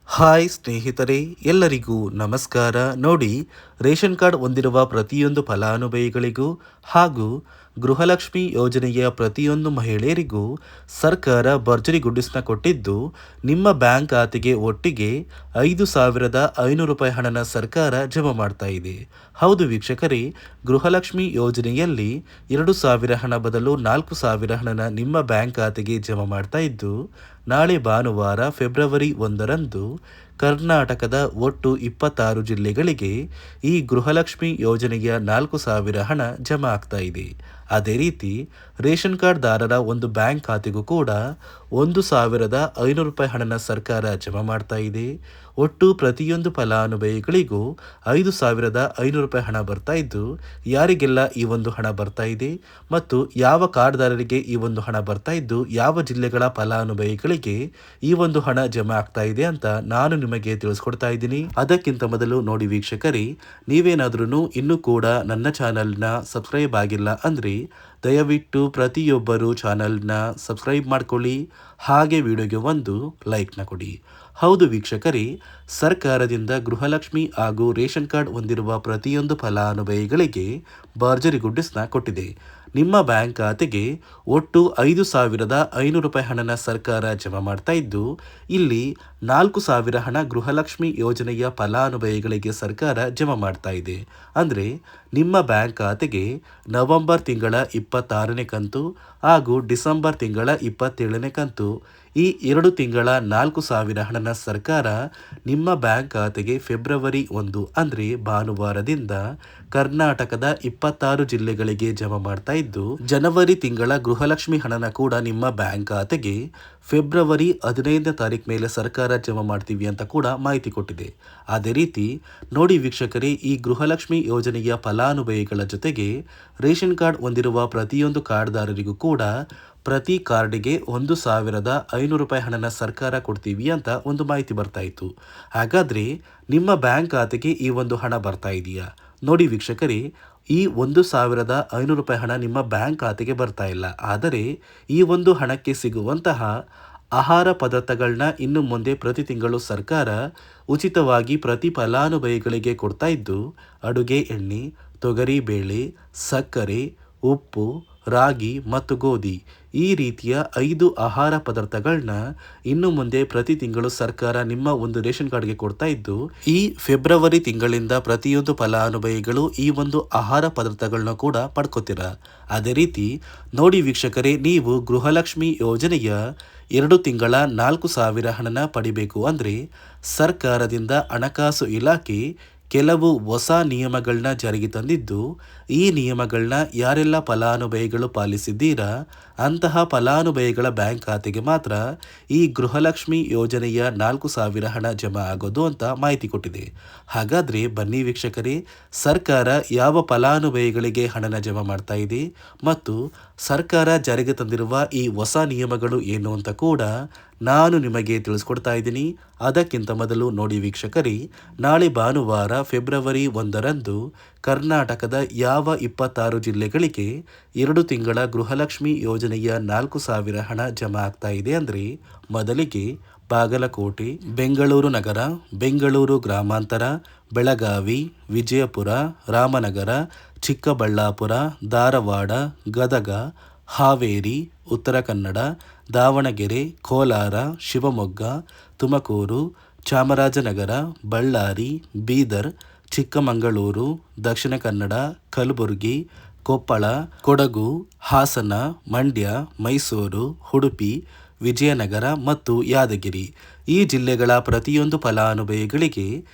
Hi ಸ್ನೇಹಿತರೆ, ಎಲ್ಲರಿಗೂ ನಮಸ್ಕಾರ. ನೋಡಿ, ರೇಷನ್ ಕಾರ್ಡ್ ಹೊಂದಿರುವ ಪ್ರತಿಯೊಂದು ಫಲಾನುಭವಿಗಳಿಗೂ ಹಾಗೂ ಗೃಹಲಕ್ಷ್ಮಿ ಯೋಜನೆಯ ಪ್ರತಿಯೊಂದು ಮಹಿಳೆಯರಿಗೂ ಸರ್ಕಾರ ಭರ್ಜರಿ ಗುಡ್ಡಿಸ್ನ ಕೊಟ್ಟಿದ್ದು, ನಿಮ್ಮ ಬ್ಯಾಂಕ್ ಖಾತೆಗೆ ಒಟ್ಟಿಗೆ 5,500 ರೂಪಾಯಿ ಹಣನ ಸರ್ಕಾರ ಜಮಾ ಮಾಡ್ತಾ ಇದೆ. ಹೌದು ವೀಕ್ಷಕರೇ, ಗೃಹಲಕ್ಷ್ಮಿ ಯೋಜನೆಯಲ್ಲಿ 2,000 ಹಣ ಬದಲು 4,000 ಹಣನ ನಿಮ್ಮ ಬ್ಯಾಂಕ್ ಖಾತೆಗೆ ಜಮಾ ಮಾಡ್ತಾ ಇದ್ದು, ನಾಳೆ ಭಾನುವಾರ ಫೆಬ್ರವರಿ 1ರಂದು ಕರ್ನಾಟಕದ ಒಟ್ಟು 26 ಜಿಲ್ಲೆಗಳಿಗೆ ಈ ಗೃಹಲಕ್ಷ್ಮಿ ಯೋಜನೆಯ 4,000 ಹಣ ಜಮಾ ಆಗ್ತಾ ಇದೆ. ಅದೇ ರೀತಿ ರೇಷನ್ ಕಾರ್ಡ್ದಾರರ ಒಂದು ಬ್ಯಾಂಕ್ ಖಾತೆಗೂ ಕೂಡ 1,500 ರೂಪಾಯಿ ಹಣನ ಸರ್ಕಾರ ಜಮಾ ಮಾಡ್ತಾ ಇದೆ. ಒಟ್ಟು ಪ್ರತಿಯೊಂದು ಫಲಾನುಭವಿಗಳಿಗೂ 5,500 ರೂಪಾಯಿ ಹಣ ಬರ್ತಾ ಇದ್ದು, ಯಾರಿಗೆಲ್ಲ ಈ ಒಂದು ಹಣ ಬರ್ತಾ ಇದೆ ಮತ್ತು ಯಾವ ಕಾರ್ಡ್ದಾರರಿಗೆ ಈ ಒಂದು ಹಣ ಬರ್ತಾ ಇದ್ದು, ಯಾವ ಜಿಲ್ಲೆಗಳ ಫಲಾನುಭವಿಗಳಿಗೆ ಈ ಒಂದು ಹಣ ಜಮಾ ಆಗ್ತಾ ಇದೆ ಅಂತ ನಾನು ನಿಮಗೆ ತಿಳಿಸ್ಕೊಡ್ತಾ ಇದ್ದೀನಿ. ಅದಕ್ಕಿಂತ ಮೊದಲು ನೋಡಿ ವೀಕ್ಷಕರೇ, ನೀವೇನಾದ್ರೂ ಇನ್ನೂ ಕೂಡ ನನ್ನ ಚಾನಲ್ನ ಸಬ್ಸ್ಕ್ರೈಬ್ ಆಗಿಲ್ಲ ಅಂದರೆ ದಯವಿಟ್ಟು ಪ್ರತಿಯೊಬ್ಬರು ಚಾನಲ್ನ ಸಬ್ಸ್ಕ್ರೈಬ್ ಮಾಡ್ಕೊಳ್ಳಿ, ಹಾಗೆ ವಿಡಿಯೋಗೆ ಒಂದು ಲೈಕ್ನ ಕೊಡಿ. ಹೌದು ವೀಕ್ಷಕರೇ, ಸರ್ಕಾರದಿಂದ ಗೃಹಲಕ್ಷ್ಮಿ ಹಾಗೂ ರೇಷನ್ ಕಾರ್ಡ್ ಹೊಂದಿರುವ ಪ್ರತಿಯೊಂದು ಫಲಾನುಭವಿಗಳಿಗೆ ಭರ್ಜರಿ ಗುಡ್ಡಿಸ್ನ ಕೊಟ್ಟಿದೆ. ನಿಮ್ಮ ಬ್ಯಾಂಕ್ ಖಾತೆಗೆ ಒಟ್ಟು 5,500 ರೂಪಾಯಿ ಹಣನ ಸರ್ಕಾರ ಜಮಾ ಮಾಡ್ತಾ ಇದ್ದು, ಇಲ್ಲಿ 4,000 ಹಣ ಗೃಹಲಕ್ಷ್ಮಿ ಯೋಜನೆಯ ಫಲಾನುಭವಿಗಳಿಗೆ ಸರ್ಕಾರ ಜಮಾ ಮಾಡ್ತಾ ಇದೆ. ಅಂದರೆ ನಿಮ್ಮ ಬ್ಯಾಂಕ್ ಖಾತೆಗೆ ನವೆಂಬರ್ ತಿಂಗಳ 26ನೇ ಕಂತು ಹಾಗೂ ಡಿಸೆಂಬರ್ ತಿಂಗಳ 27ನೇ ಕಂತು, ಈ 2 ತಿಂಗಳ 4,000 ಹಣನ ಸರ್ಕಾರ ನಿಮ್ಮ ಬ್ಯಾಂಕ್ ಖಾತೆಗೆ ಫೆಬ್ರವರಿ 1 ಅಂದರೆ ಭಾನುವಾರದಿಂದ ಕರ್ನಾಟಕದ 26 ಜಿಲ್ಲೆಗಳಿಗೆ ಜಮಾ ಮಾಡ್ತಾ ಇದ್ದು, ಜನವರಿ ತಿಂಗಳ ಗೃಹಲಕ್ಷ್ಮಿ ಹಣನ ಕೂಡ ನಿಮ್ಮ ಬ್ಯಾಂಕ್ ಖಾತೆಗೆ ಫೆಬ್ರವರಿ 15ನೇ ತಾರೀಕು ಮೇಲೆ ಸರ್ಕಾರ ಜಮಾ ಮಾಡ್ತೀವಿ ಅಂತ ಕೂಡ ಮಾಹಿತಿ ಕೊಟ್ಟಿದೆ. ಅದೇ ರೀತಿ ನೋಡಿ ವೀಕ್ಷಕರೇ, ಈ ಗೃಹಲಕ್ಷ್ಮಿ ಯೋಜನೆಯ ಫಲಾನುಭವಿಗಳ ಜೊತೆಗೆ ರೇಷನ್ ಕಾರ್ಡ್ ಹೊಂದಿರುವ ಪ್ರತಿಯೊಂದು ಕಾರ್ಡ್ದಾರರಿಗೂ ಕೂಡ ಪ್ರತಿ ಕಾರ್ಡಿಗೆ 1,500 ರೂಪಾಯಿ ಹಣನ ಸರ್ಕಾರ ಕೊಡ್ತೀವಿ ಅಂತ ಒಂದು ಮಾಹಿತಿ ಬರ್ತಾ ಇತ್ತು. ಹಾಗಾದರೆ ನಿಮ್ಮ ಬ್ಯಾಂಕ್ ಖಾತೆಗೆ ಈ ಒಂದು ಹಣ ಬರ್ತಾ ಇದೆಯಾ? ನೋಡಿ ವೀಕ್ಷಕರೇ, ಈ 1,500 ರೂಪಾಯಿ ಹಣ ನಿಮ್ಮ ಬ್ಯಾಂಕ್ ಖಾತೆಗೆ ಬರ್ತಾ ಇಲ್ಲ. ಆದರೆ ಈ ಒಂದು ಹಣಕ್ಕೆ ಸಿಗುವಂತಹ ಆಹಾರ ಪದಾರ್ಥಗಳನ್ನ ಇನ್ನು ಮುಂದೆ ಪ್ರತಿ ತಿಂಗಳು ಸರ್ಕಾರ ಉಚಿತವಾಗಿ ಪ್ರತಿ ಫಲಾನುಭವಿಗಳಿಗೆ ಕೊಡ್ತಾ ಇದ್ದು, ಅಡುಗೆ ಎಣ್ಣೆ, ತೊಗರಿ ಬೇಳೆ, ಸಕ್ಕರೆ, ಉಪ್ಪು, ರಾಗಿ ಮತ್ತು ಗೋಧಿ, ಈ ರೀತಿಯ 5 ಆಹಾರ ಪದಾರ್ಥಗಳನ್ನ ಇನ್ನು ಮುಂದೆ ಪ್ರತಿ ತಿಂಗಳು ಸರ್ಕಾರ ನಿಮ್ಮ ಒಂದು ರೇಷನ್ ಕಾರ್ಡ್ಗೆ ಕೊಡ್ತಾ ಇದ್ದು, ಈ ಫೆಬ್ರವರಿ ತಿಂಗಳಿಂದ ಪ್ರತಿಯೊಂದು ಫಲಾನುಭವಿಗಳು ಈ ಒಂದು ಆಹಾರ ಪದಾರ್ಥಗಳನ್ನ ಕೂಡ ಪಡ್ಕೋತೀರ. ಅದೇ ರೀತಿ ನೋಡಿ ವೀಕ್ಷಕರೇ, ನೀವು ಗೃಹಲಕ್ಷ್ಮಿ ಯೋಜನೆಯ 2 ತಿಂಗಳ 4,000 ಹಣನ ಪಡಿಬೇಕು ಅಂದರೆ ಸರ್ಕಾರದಿಂದ ಹಣಕಾಸು ಇಲಾಖೆ ಕೆಲವು ಹೊಸ ನಿಯಮಗಳನ್ನ ಜಾರಿಗೆ ತಂದಿದ್ದು, ಈ ನಿಯಮಗಳನ್ನ ಯಾರೆಲ್ಲ ಫಲಾನುಭವಿಗಳು ಪಾಲಿಸಿದ್ದೀರಾ ಅಂತಹ ಫಲಾನುಭವಿಗಳ ಬ್ಯಾಂಕ್ ಖಾತೆಗೆ ಮಾತ್ರ ಈ ಗೃಹಲಕ್ಷ್ಮಿ ಯೋಜನೆಯ 4,000 ಹಣ ಜಮಾ ಆಗೋದು ಅಂತ ಮಾಹಿತಿ ಕೊಟ್ಟಿದೆ. ಹಾಗಾದರೆ ಬನ್ನಿ ವೀಕ್ಷಕರೇ, ಸರ್ಕಾರ ಯಾವ ಫಲಾನುಭವಿಗಳಿಗೆ ಹಣನ ಜಮಾ ಮಾಡ್ತಾ ಇದೆ ಮತ್ತು ಸರ್ಕಾರ ಜಾರಿಗೆ ತಂದಿರುವ ಈ ಹೊಸ ನಿಯಮಗಳು ಏನು ಅಂತ ಕೂಡ ನಾನು ನಿಮಗೆ ತಿಳಿಸ್ಕೊಡ್ತಾ ಇದ್ದೀನಿ. ಅದಕ್ಕಿಂತ ಮೊದಲು ನೋಡಿ ವೀಕ್ಷಕರೇ, ನಾಳೆ ಭಾನುವಾರ ಫೆಬ್ರವರಿ 1ರಂದು ಕರ್ನಾಟಕದ ಯಾವ 26 ಜಿಲ್ಲೆಗಳಿಗೆ 2 ತಿಂಗಳ ಗೃಹಲಕ್ಷ್ಮಿ ಯೋಜನೆಯ 4,000 ಹಣ ಜಮಾ ಆಗ್ತಾ ಇದೆ ಅಂದರೆ, ಮೊದಲಿಗೆ ಬಾಗಲಕೋಟೆ, ಬೆಂಗಳೂರು ನಗರ, ಬೆಂಗಳೂರು ಗ್ರಾಮಾಂತರ, ಬೆಳಗಾವಿ, ವಿಜಯಪುರ, ರಾಮನಗರ, ಚಿಕ್ಕಬಳ್ಳಾಪುರ, ಧಾರವಾಡ, ಗದಗ, ಹಾವೇರಿ, ಉತ್ತರ ಕನ್ನಡ, ದಾವಣಗೆರೆ, ಕೋಲಾರ, ಶಿವಮೊಗ್ಗ, ತುಮಕೂರು, ಚಾಮರಾಜನಗರ, ಬಳ್ಳಾರಿ, ಬೀದರ್, ಚಿಕ್ಕಮಗಳೂರು, ದಕ್ಷಿಣ ಕನ್ನಡ, ಕಲಬುರಗಿ, ಕೊಪ್ಪಳ, ಕೊಡಗು, ಹಾಸನ, ಮಂಡ್ಯ, ಮೈಸೂರು, ಉಡುಪಿ, ವಿಜಯನಗರ ಮತ್ತು ಯಾದಗಿರಿ, ಈ ಜಿಲ್ಲೆಗಳ ಪ್ರತಿಯೊಂದು ಫಲಾನುಭವಿಗಳಿಗೆ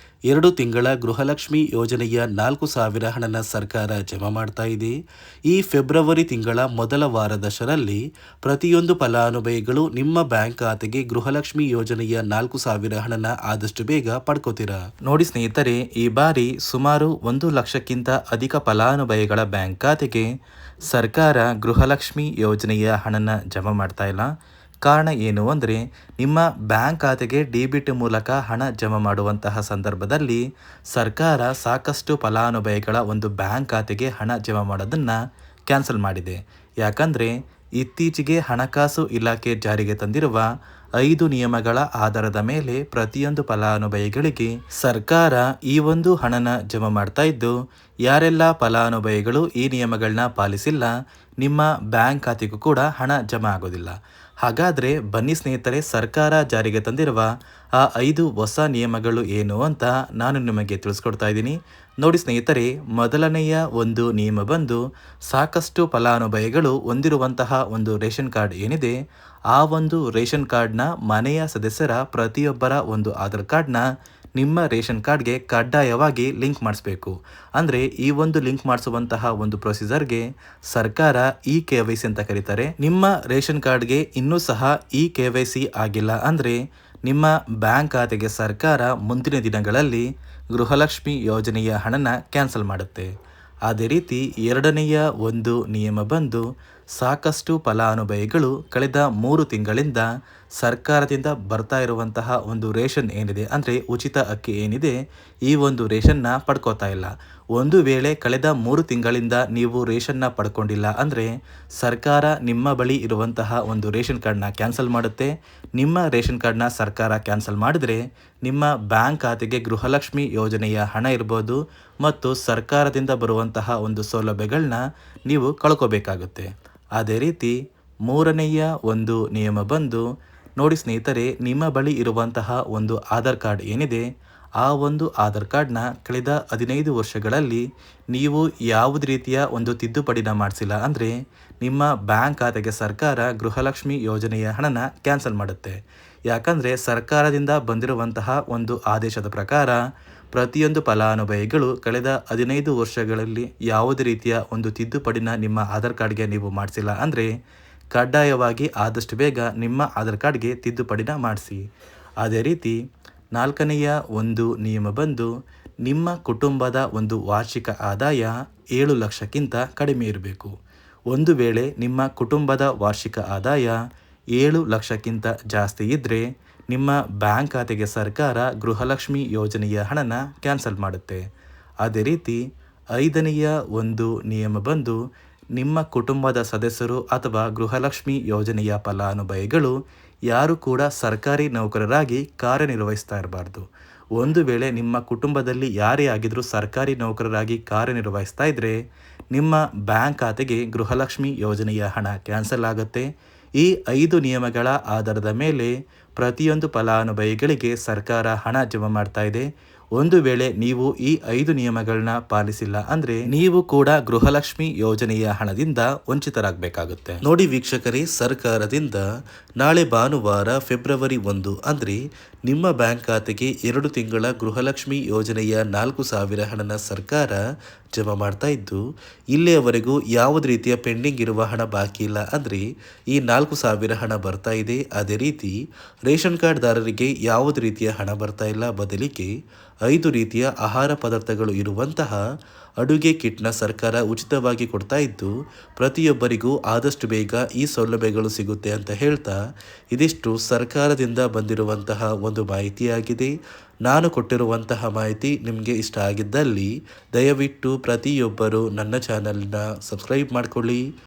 2 ತಿಂಗಳ ಗೃಹಲಕ್ಷ್ಮಿ ಯೋಜನೆಯ 4,000 ಹಣನ ಸರ್ಕಾರ ಜಮಾ ಮಾಡ್ತಾ ಇದೆ. ಈ ಫೆಬ್ರವರಿ ತಿಂಗಳ ಮೊದಲ ವಾರದಷ್ಟರಲ್ಲಿ ಪ್ರತಿಯೊಂದು ಫಲಾನುಭವಿಗಳು ನಿಮ್ಮ ಬ್ಯಾಂಕ್ ಖಾತೆಗೆ ಗೃಹಲಕ್ಷ್ಮಿ ಯೋಜನೆಯ 4,000 ಹಣನ ಆದಷ್ಟು ಬೇಗ ಪಡ್ಕೋತೀರಾ. ನೋಡಿ ಸ್ನೇಹಿತರೆ, ಈ ಬಾರಿ ಸುಮಾರು 1 ಲಕ್ಷಕ್ಕಿಂತ ಅಧಿಕ ಫಲಾನುಭವಿಗಳ ಬ್ಯಾಂಕ್ ಖಾತೆಗೆ ಸರ್ಕಾರ ಗೃಹಲಕ್ಷ್ಮಿ ಯೋಜನೆಯ ಹಣನ ಜಮಾ ಮಾಡ್ತಾ ಇಲ್ಲ. ಕಾರಣ ಏನು ಅಂದರೆ, ನಿಮ್ಮ ಬ್ಯಾಂಕ್ ಖಾತೆಗೆ ಡೆಬಿಟ್ ಮೂಲಕ ಹಣ ಜಮಾ ಮಾಡುವಂತಹ ಸಂದರ್ಭದಲ್ಲಿ ಸರ್ಕಾರ ಸಾಕಷ್ಟು ಫಲಾನುಭವಿಗಳ ಒಂದು ಬ್ಯಾಂಕ್ ಖಾತೆಗೆ ಹಣ ಜಮಾ ಮಾಡೋದನ್ನು ಕ್ಯಾನ್ಸಲ್ ಮಾಡಿದೆ. ಯಾಕಂದರೆ ಇತ್ತೀಚೆಗೆ ಹಣಕಾಸು ಇಲಾಖೆ ಜಾರಿಗೆ ತಂದಿರುವ 5 ನಿಯಮಗಳ ಆಧಾರದ ಮೇಲೆ ಪ್ರತಿಯೊಂದು ಫಲಾನುಭವಿಗಳಿಗೆ ಸರ್ಕಾರ ಈ ಒಂದು ಹಣನ ಜಮಾ ಮಾಡ್ತಾ ಇದ್ದು, ಯಾರೆಲ್ಲ ಫಲಾನುಭವಿಗಳು ಈ ನಿಯಮಗಳನ್ನ ಪಾಲಿಸಿಲ್ಲ, ನಿಮ್ಮ ಬ್ಯಾಂಕ್ ಖಾತೆಗೂ ಕೂಡ ಹಣ ಜಮಾ ಆಗೋದಿಲ್ಲ. ಹಾಗಾದರೆ ಬನ್ನಿ ಸ್ನೇಹಿತರೆ, ಸರ್ಕಾರ ಜಾರಿಗೆ ತಂದಿರುವ ಆ 5 ಹೊಸ ನಿಯಮಗಳು ಏನು ಅಂತ ನಾನು ನಿಮಗೆ ತಿಳಿಸ್ಕೊಡ್ತಾ ಇದ್ದೀನಿ. ನೋಡಿ ಸ್ನೇಹಿತರೆ, ಮೊದಲನೆಯ ಒಂದು ನಿಯಮ ಬಂದು, ಸಾಕಷ್ಟು ಫಲಾನುಭವಿಗಳು ಹೊಂದಿರುವಂತಹ ಒಂದು ರೇಷನ್ ಕಾರ್ಡ್ ಏನಿದೆ, ಆ ಒಂದು ರೇಷನ್ ಕಾರ್ಡ್ನ ಮನೆಯ ಸದಸ್ಯರ ಪ್ರತಿಯೊಬ್ಬರ ಒಂದು ಆಧಾರ್ ಕಾರ್ಡ್ನ ನಿಮ್ಮ ರೇಷನ್ ಕಾರ್ಡ್ಗೆ ಕಡ್ಡಾಯವಾಗಿ ಲಿಂಕ್ ಮಾಡಿಸ್ಬೇಕು. ಅಂದರೆ ಈ ಒಂದು ಲಿಂಕ್ ಮಾಡಿಸುವಂತಹ ಒಂದು ಪ್ರೊಸೀಜರ್ಗೆ ಸರ್ಕಾರ KYC ಅಂತ ಕರೀತಾರೆ. ನಿಮ್ಮ ರೇಷನ್ ಕಾರ್ಡ್ಗೆ ಇನ್ನೂ ಸಹ KYC ಆಗಿಲ್ಲ ಅಂದರೆ ನಿಮ್ಮ ಬ್ಯಾಂಕ್ ಖಾತೆಗೆ ಸರ್ಕಾರ ಮುಂದಿನ ದಿನಗಳಲ್ಲಿ ಗೃಹಲಕ್ಷ್ಮಿ ಯೋಜನೆಯ ಹಣನ ಕ್ಯಾನ್ಸಲ್ ಮಾಡುತ್ತೆ. ಅದೇ ರೀತಿ ಎರಡನೆಯ ಒಂದು ನಿಯಮ ಬಂದು, ಸಾಕಷ್ಟು ಫಲಾನುಭವಿಗಳು ಕಳೆದ 3 ತಿಂಗಳಿಂದ ಸರ್ಕಾರದಿಂದ ಬರ್ತಾ ಇರುವಂತಹ ಒಂದು ರೇಷನ್ ಏನಿದೆ, ಅಂದರೆ ಉಚಿತ ಅಕ್ಕಿ ಏನಿದೆ, ಈ ಒಂದು ರೇಷನ್ನ ಪಡ್ಕೋತಾ ಇಲ್ಲ. ಒಂದು ವೇಳೆ ಕಳೆದ 3 ತಿಂಗಳಿಂದ ನೀವು ರೇಷನ್ನ ಪಡ್ಕೊಂಡಿಲ್ಲ ಅಂದರೆ ಸರ್ಕಾರ ನಿಮ್ಮ ಬಳಿ ಇರುವಂತಹ ಒಂದು ರೇಷನ್ ಕಾರ್ಡ್ನ ಕ್ಯಾನ್ಸಲ್ ಮಾಡುತ್ತೆ. ನಿಮ್ಮ ರೇಷನ್ ಕಾರ್ಡ್ನ ಸರ್ಕಾರ ಕ್ಯಾನ್ಸಲ್ ಮಾಡಿದರೆ ನಿಮ್ಮ ಬ್ಯಾಂಕ್ ಖಾತೆಗೆ ಗೃಹಲಕ್ಷ್ಮಿ ಯೋಜನೆಯ ಹಣ ಇರ್ಬೋದು ಮತ್ತು ಸರ್ಕಾರದಿಂದ ಬರುವಂತಹ ಒಂದು ಸೌಲಭ್ಯಗಳನ್ನ ನೀವು ಕಳ್ಕೋಬೇಕಾಗುತ್ತೆ. ಅದೇ ರೀತಿ ಮೂರನೆಯ ಒಂದು ನಿಯಮ ಬಂದು, ನೋಡಿ ಸ್ನೇಹಿತರೆ, ನಿಮ್ಮ ಬಳಿ ಇರುವಂತಹ ಒಂದು ಆಧಾರ್ ಕಾರ್ಡ್ ಏನಿದೆ, ಆ ಒಂದು ಆಧಾರ್ ಕಾರ್ಡ್ನ ಕಳೆದ 15 ವರ್ಷಗಳಲ್ಲಿ ನೀವು ಯಾವುದೇ ರೀತಿಯ ಒಂದು ತಿದ್ದುಪಡಿನ ಮಾಡಿಸಿಲ್ಲ ಅಂದರೆ ನಿಮ್ಮ ಬ್ಯಾಂಕ್ ಖಾತೆಗೆ ಸರ್ಕಾರ ಗೃಹಲಕ್ಷ್ಮಿ ಯೋಜನೆಯ ಹಣನ ಕ್ಯಾನ್ಸಲ್ ಮಾಡುತ್ತೆ. ಯಾಕಂದರೆ ಸರ್ಕಾರದಿಂದ ಬಂದಿರುವಂತಹ ಒಂದು ಆದೇಶದ ಪ್ರಕಾರ ಪ್ರತಿಯೊಂದು ಫಲಾನುಭವಿಗಳು ಕಳೆದ 15 ವರ್ಷಗಳಲ್ಲಿ ಯಾವುದೇ ರೀತಿಯ ಒಂದು ತಿದ್ದುಪಡಿನ ನಿಮ್ಮ ಆಧಾರ್ ಕಾರ್ಡ್ಗೆ ನೀವು ಮಾಡಿಸಿಲ್ಲ ಅಂದರೆ ಕಡ್ಡಾಯವಾಗಿ ಆದಷ್ಟು ಬೇಗ ನಿಮ್ಮ ಆಧಾರ್ ಕಾರ್ಡ್ಗೆ ತಿದ್ದುಪಡಿನ ಮಾಡಿಸಿ. ಅದೇ ರೀತಿ ನಾಲ್ಕನೆಯ ಒಂದು ನಿಯಮ ಬಂದು, ನಿಮ್ಮ ಕುಟುಂಬದ ಒಂದು ವಾರ್ಷಿಕ ಆದಾಯ 7 ಲಕ್ಷಕ್ಕಿಂತ ಕಡಿಮೆ ಇರಬೇಕು. ಒಂದು ವೇಳೆ ನಿಮ್ಮ ಕುಟುಂಬದ ವಾರ್ಷಿಕ ಆದಾಯ 7 ಲಕ್ಷಕ್ಕಿಂತ ಜಾಸ್ತಿ ಇದ್ದರೆ ನಿಮ್ಮ ಬ್ಯಾಂಕ್ ಖಾತೆಗೆ ಸರ್ಕಾರ ಗೃಹಲಕ್ಷ್ಮಿ ಯೋಜನೆಯ ಹಣನ ಕ್ಯಾನ್ಸಲ್ ಮಾಡುತ್ತೆ. ಅದೇ ರೀತಿ ಐದನೆಯ ಒಂದು ನಿಯಮ ಬಂದು, ನಿಮ್ಮ ಕುಟುಂಬದ ಸದಸ್ಯರು ಅಥವಾ ಗೃಹಲಕ್ಷ್ಮಿ ಯೋಜನೆಯ ಫಲಾನುಭವಿಗಳು ಯಾರು ಕೂಡ ಸರ್ಕಾರಿ ನೌಕರರಾಗಿ ಕಾರ್ಯನಿರ್ವಹಿಸ್ತಾ ಇರಬಾರ್ದು. ಒಂದು ವೇಳೆ ನಿಮ್ಮ ಕುಟುಂಬದಲ್ಲಿ ಯಾರೇ ಆಗಿದ್ರೂ ಸರ್ಕಾರಿ ನೌಕರರಾಗಿ ಕಾರ್ಯನಿರ್ವಹಿಸ್ತಾ ಇದ್ದರೆ ನಿಮ್ಮ ಬ್ಯಾಂಕ್ ಖಾತೆಗೆ ಗೃಹಲಕ್ಷ್ಮಿ ಯೋಜನೆಯ ಹಣ ಕ್ಯಾನ್ಸಲ್ ಆಗುತ್ತೆ. ಈ 5 ನಿಯಮಗಳ ಆಧಾರದ ಮೇಲೆ ಪ್ರತಿಯೊಂದು ಫಲಾನುಭವಿಗಳಿಗೆ ಸರ್ಕಾರ ಹಣ ಜಮಾ ಮಾಡ್ತಾ ಇದೆ. ಒಂದು ವೇಳೆ ನೀವು ಈ 5 ನಿಯಮಗಳನ್ನ ಪಾಲಿಸಿಲ್ಲ ಅಂದರೆ ನೀವು ಕೂಡ ಗೃಹಲಕ್ಷ್ಮಿ ಯೋಜನೆಯ ಹಣದಿಂದ ವಂಚಿತರಾಗಬೇಕಾಗುತ್ತೆ. ನೋಡಿ ವೀಕ್ಷಕರೇ, ಸರ್ಕಾರದಿಂದ ನಾಳೆ ಭಾನುವಾರ ಫೆಬ್ರವರಿ 1 ಅಂದರೆ ನಿಮ್ಮ ಬ್ಯಾಂಕ್ ಖಾತೆಗೆ 2 ತಿಂಗಳ ಗೃಹಲಕ್ಷ್ಮಿ ಯೋಜನೆಯ 4,000 ಹಣನ ಸರ್ಕಾರ ಜಮಾ ಮಾಡ್ತಾ ಇದ್ದು, ಇಲ್ಲಿಯವರೆಗೂ ಯಾವುದೇ ರೀತಿಯ ಪೆಂಡಿಂಗ್ ಇರುವ ಹಣ ಬಾಕಿ ಇಲ್ಲ ಅಂದರೆ ಈ 4,000 ಹಣ ಬರ್ತಾ ಇದೆ. ಅದೇ ರೀತಿ ರೇಷನ್ ಕಾರ್ಡ್ದಾರರಿಗೆ ಯಾವುದೇ ರೀತಿಯ ಹಣ ಬರ್ತಾ ಇಲ್ಲ, ಬದಲಿಗೆ 5 ರೀತಿಯ ಆಹಾರ ಪದಾರ್ಥಗಳು ಇರುವಂತಹ ಅಡುಗೆ ಕಿಟ್ನ ಸರ್ಕಾರ ಉಚಿತವಾಗಿ ಕೊಡ್ತಾ ಇದ್ದು, ಪ್ರತಿಯೊಬ್ಬರಿಗೂ ಆದಷ್ಟು ಬೇಗ ಈ ಸೌಲಭ್ಯಗಳು ಸಿಗುತ್ತೆ ಅಂತ ಹೇಳ್ತಾ, ಇದಿಷ್ಟು ಸರ್ಕಾರದಿಂದ ಬಂದಿರುವಂತಹ ಒಂದು ಮಾಹಿತಿಯಾಗಿದೆ. ನಾನು ಕೊಟ್ಟಿರುವಂತಹ ಮಾಹಿತಿ ನಿಮಗೆ ಇಷ್ಟ ಆಗಿದ್ದಲ್ಲಿ ದಯವಿಟ್ಟು ಪ್ರತಿಯೊಬ್ಬರು ನನ್ನ ಚಾನಲ್ನ ಸಬ್ಸ್ಕ್ರೈಬ್ ಮಾಡಿಕೊಳ್ಳಿ.